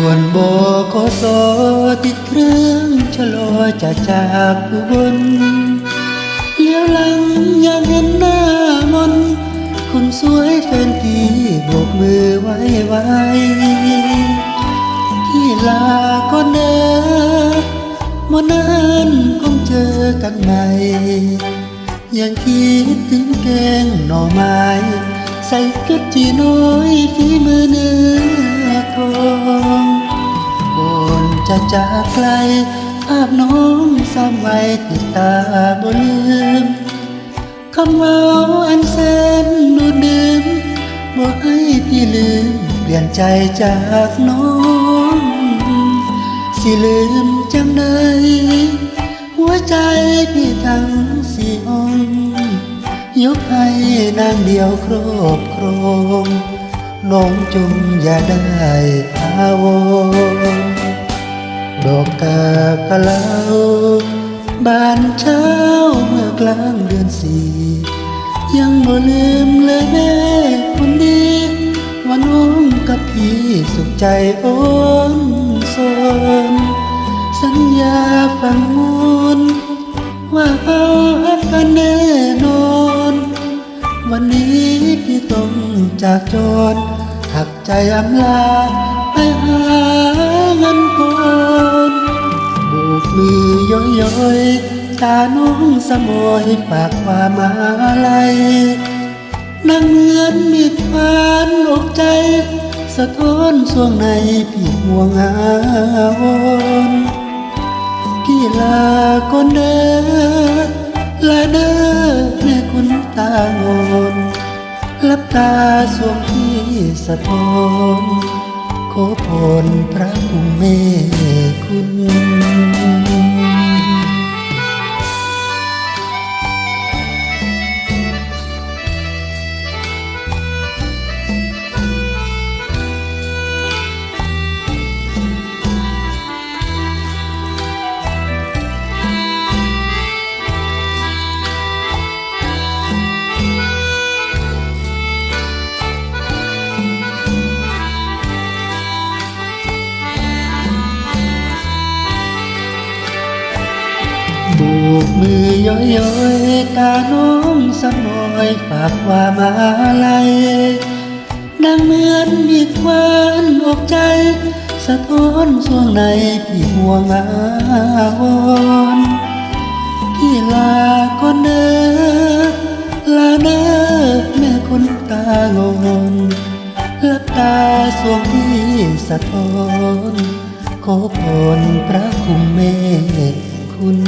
วนบขสติดเครื่องชะลอจากอุบลเลี้ยวหลังยังเห็นหน้ามนคนสวยแฟนพี่โบกมือไว้ที่ลาก็เนอมนนั้นคงเจอกันใหม่ยังคิดถึงแกงหน่อไม้ใส่กระจีน้อยฝีมือเนื้อทองก่อนจะจากไกลภาพน้องซ้ำไว้ติดตาบ่ลืมคำเว้าอันแสนดูดื่มบอกให้พี่ลืมเปลี่ยนใจจากน้องสิลืมจังได้หัวใจพี่ทั้งสี่ห้องยกให้นางเดียวครอบครองน้องจงอย่าได้อาวรดอกกาบกะเหลาบานเช้าเมื่อกลางเดือนสี่ยังบ่ลืมเลยแม่คนดีว่าน้องกับพี่สุขใจโอนสนสัญญาฝังมุนว่าเอาฮักกันแน่นอนวันนี้พี่ต้องจากจรหักใจอำลาไปหาเงินก่อนโบกมือย่อยตาน้องสมอยฝากความอาลัยนั่งเหมือนมีดฟันอกใจสะท้อนส่วงในพี่ห่วงอาวรพี่ลาก่อนเด้อลาเด้อแม่คุณตางอนลับตาสวงพี่สะท้อนขอพรพระภูมิเมคุณ โบกมือย่อยตาน้องสมอยฝากความอาลัยดังเหมือนมีควันอกใจสะท้อนส่วงในพี่ห่วงอาวรพี่ลาก่อนเด้อลาเด้อแม่คนตางอนลับตาสวงพี่สะท้อนขอพรพระคุ้มเมตคุณ